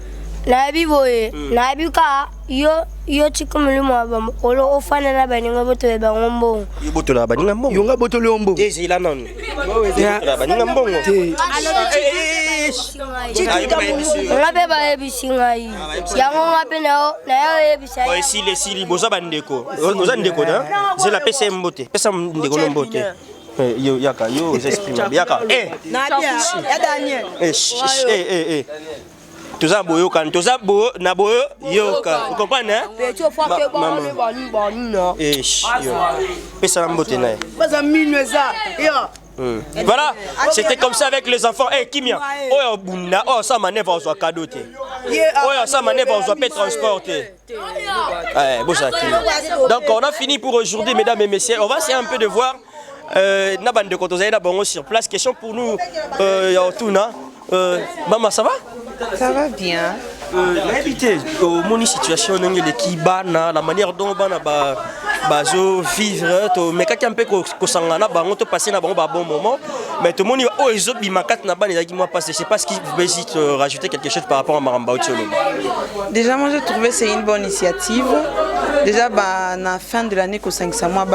Nabi boye, nabi ka yo chikumulimo abam olo ofana na baninga boto be bangombo. Yo boto la baninga mbongo. Yo nga boto le ombo. Dezi la non. La baninga mbongo. Ngabe ba ebisinga yi. Yango ngabe na yo ebisa. Boy sili boza bandeko. Boza ndeko na. Je la pesa mbote. Pesa ndeko no mbote. Yo yaka yo j'exprime yaka. Nadia, ya Daniel. Toza boyo kan toza bo na boyo yoka. Vous comprenez hein? Pesa mbote na. Baza minweza. Yo. Voilà, c'était comme ça avec les enfants. Eh, Kimia, oh, Bunda, oh, ça manèvre, on soit cadeau. Oh, ça manèvre, on soit transporter. Donc, on a fini pour aujourd'hui, mesdames et messieurs. On va essayer un peu de voir. Naban de Kotozaï, d'abord sur place. Question pour nous, Yaotuna. Maman, ça va? Ça va bien. Habité mon situation la manière dont on vivre mais quand un peu on te passer un bon moment mais tout le monde les autres je sais pas ce qui vous hésite rajouter quelque chose par rapport à Maramba. Déjà moi j'ai trouvé c'est une bonne initiative. Déjà à la fin de l'année que 500 mois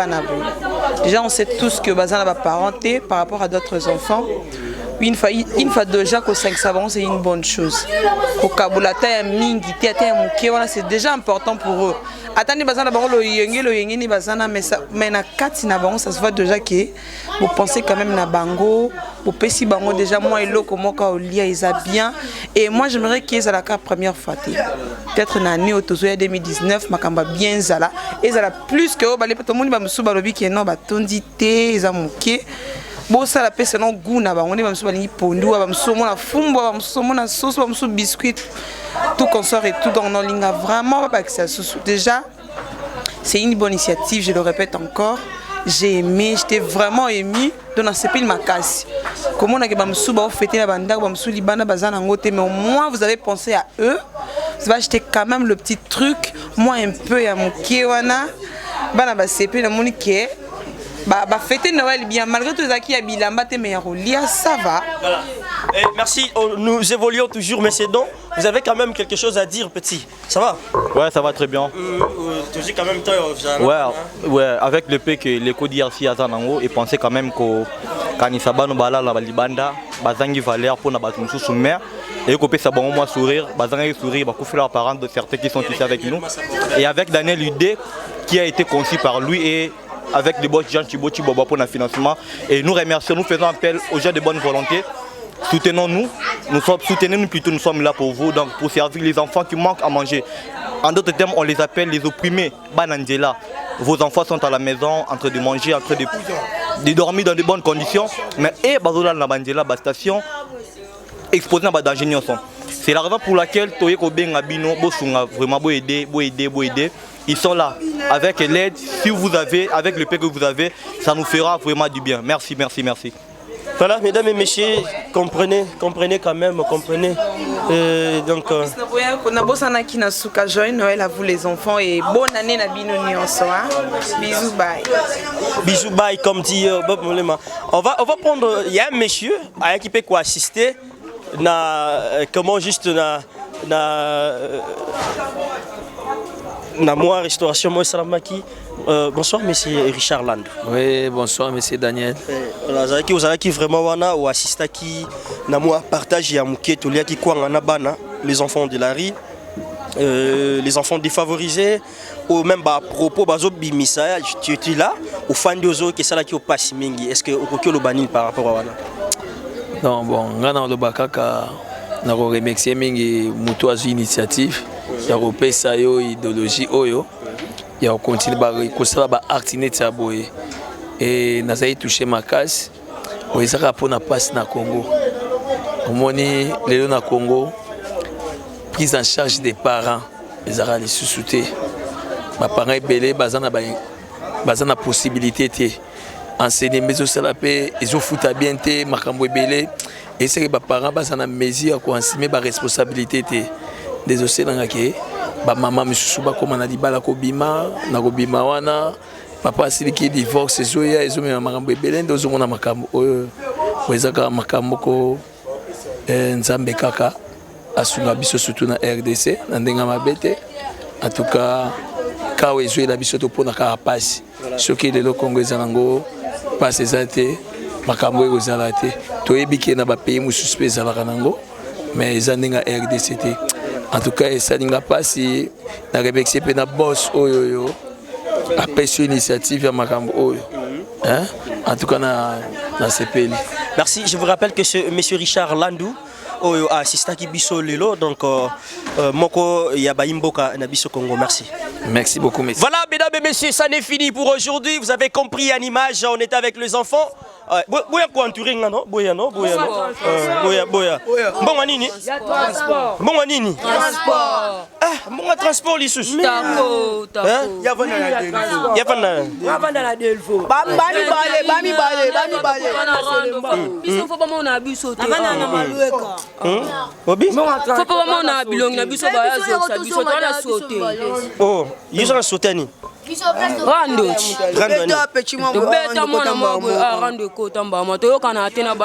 déjà on sait tous que bazan va parenté par rapport à d'autres enfants. une fois déjà qu'au 5 savons c'est une bonne chose. Au Kabulata ya mingi tete muke wana c'est déjà important pour eux. Attendez bazana bango lo yenge ni bazana mais na kati na bango ça se voit déjà que vous pensez quand même na bango, vous pesi bango déjà moi et loko moka olia isa bien et moi j'aimerais qu'ils à la première fois peut-être na année autozoya 2019 makamba bien zala et zala plus que ba le tout monde ba musu ba lobi que non ba tondi te isa muke. Bon ça la peste non goût na bango ni ba musu ba lingi pondu ba musu mona fumbo ba musu mona sauce ba musu biscuit tout consort et tout dans nos lignes vraiment pas que ça déjà c'est une bonne initiative, je le répète encore. J'ai aimé, j'étais vraiment ému de dans ce pays ma casse. Comment on a que bamsou ba fêter la banda bamsou libana bazana ngote mais au moins vous avez pensé à eux. Vous avez acheté quand même le petit truc, moi un peu ya moké wana bana ba CP na monique ba fêter Noël bien malgré tout ça qui a bilamba te mais lia ça va. Voilà. Et merci, nous évoluons toujours, mais c'est donc, vous avez quand même quelque chose à dire, petit. Ça va? Ouais, ça va très bien. Tu dis quand même, toi, ouais, avec le fait que l'éco d'IRC à Zanango, et pensez quand même que quand il s'abat, nous balons la balibanda, bazangi valeur pour nous battre sous mer, et qu'on peut s'abattre moi sourire, bazangi sourire, bah couper leurs parents de certains qui sont ici avec nous, et avec Daniel Udé qui a été conçu par lui et avec les boss Jean Thibaut Thibaut pour le financement, et nous remercions, nous faisons appel aux gens de bonne volonté. Soutenons-nous, soutenez-nous plutôt, nous sommes là pour vous, donc pour servir les enfants qui manquent à manger. En d'autres termes, on les appelle les opprimés, Banandela. Vos enfants sont à la maison, en train de manger, en train de dormir dans de bonnes conditions. Mais Bazola na Bandela, la station, exposée dans danger. C'est la raison pour laquelle Toyeko Bengabino, Bosunga, vraiment, beau aider. Ils sont là, avec l'aide, si vous avez, avec le paix que vous avez, ça nous fera vraiment du bien. Merci. Voilà, mesdames et messieurs, comprenez quand même, comprenez. Donc, joyeux Noël à vous les enfants et bonne année na bino nyonso. Bisous bye. Bisous bye comme dit Bob Molema. On va prendre, il y a un monsieur qui peut quoi assister comment juste moi restauration moi salamaki. Bonsoir monsieur Richard Land. Oui, bonsoir monsieur Daniel. Vous avez qui vraiment wana ou assista qui na moi partage ya muké tolia qui kwa ngana bana les enfants de la rue, les enfants défavorisés ou même ba propos bazo bimisa tu es là au fan dozo que ça là qui au passe mingi. Est-ce que au le banil par rapport à wana? Non bon, ngana le bakaka na remercier mingi muto azu initiative ya repesa yo idéologie oyo. Il y a continué à artiner ça et nous avons touché ma case. On a pour na passe na Congo. Au moni les na Congo prise en charge des parents. Les arabes les sous-soutés. Ma parents belé bazana possibilité té enseigner mais aussi la paix ils ont foutu bien té makambo belé et c'est que les parents bazana mesure quoi enseigner ba responsabilité té des océans qui ba maman misusu ba koma na libala ko bima na ko bima wana papa asili ki divorce zoya ezo me makambo ebele ndo zo mona makambo oyo wezaka makambo ko nzambe kaka asunga biso surtout na RDC na ndenga mabete en tout cas kawe ezo la biso to pona ka passe soki de lo Congo ezango passe ezate makambo ezalate to ebike na ba pays mususu ezalaka nango mais ezandenga RDC te. En tout cas, ça n'a pas si la réflexion est na boss oyo après cette initiative à Makambo oyo. En tout cas na CPL. Merci, je vous rappelle que c'est monsieur Richard Landou oyo assistant qui biso lelo donc moko ya baimboka na biso Congo. Merci. Merci beaucoup monsieur. Voilà mesdames et messieurs, ça n'est fini pour aujourd'hui. Vous avez compris en image, on était avec les enfants. Boya ko entourer non boya no boya bon nini transport bon transport lisus tako ya vana la delfo bami bale biso faut pas mon abiso te avana na malueka obi faut pas mon abilong na biso ba ya biso to na sauter oh ils ont sauté ni Rando.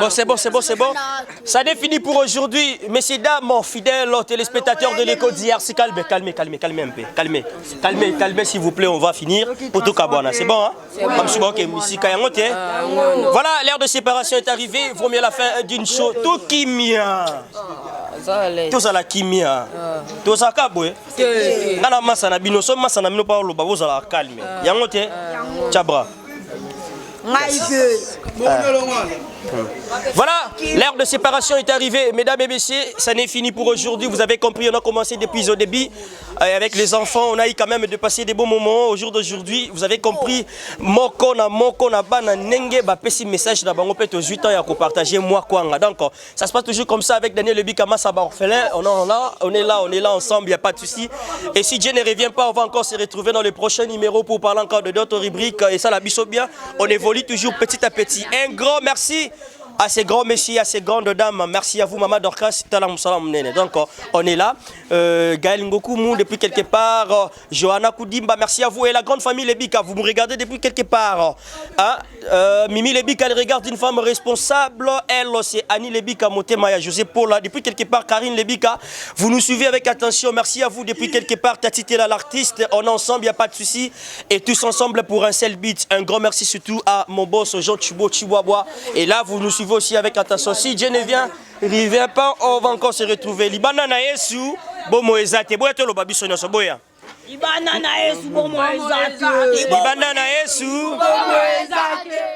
Bon, c'est bon. Ça n'est fini pour aujourd'hui. Messieurs, dames, fidèles téléspectateurs de l'écho d'IRC, calmez un peu. Calmez, s'il vous plaît, on va finir. Pour tout Kabouana, c'est bon, hein? Voilà, l'heure de séparation est arrivée. Vaut mieux la fin d'une show. Tout kimia. Tout ça la kimia. Tout ça kaboué. Nana masana bino, so masana bino pa lo babo za calme. Yangote. Tchabra. Voilà, l'heure de séparation est arrivée. Mesdames et messieurs, ça n'est fini pour aujourd'hui. Vous avez compris, on a commencé depuis au début avec les enfants. On a eu quand même de passer des beaux moments au jour d'aujourd'hui. Vous avez compris, moko na bana nenge ba pesi message na bango peut 8 ans ya ko partager moi kwanga. Donc ça se passe toujours comme ça avec Daniel Lebika Massa orphelin. On est là ensemble, il y a pas de souci. Et si Dieu ne revient pas, on va encore se retrouver dans le prochain numéro pour parler encore de d'autres rubriques et ça la biso bien. On évolue toujours petit à petit. Un grand merci à ces grands messieurs, à ces grandes dames. Merci à vous, Maman Dorcas. Donc, on est là. Gaël Ngokoumou, depuis quelque part. Johanna Koudimba, merci à vous. Et la grande famille Lebika, vous me regardez depuis quelque part. Hein? Mimi Lebika, elle regarde une femme responsable. Elle, c'est Annie Lebika, Motemaya, José Paula. Depuis quelque part, Karine Lebika, vous nous suivez avec attention. Merci à vous. Depuis quelque part, Tatitela, l'artiste. On est ensemble, il n'y a pas de souci. Et tous ensemble pour un seul beat. Un grand merci surtout à mon boss, Jean Chubo Chihuahua. Et là, vous nous suivez aussi avec attention. Si Dieu ne vient pas, on va encore se retrouver. Libana na Yesu, bomo ezate. Boya to lo babiso nyoso boya. Libana na Yesu, bomo ezate. Libana na Yesu, bomo ezate.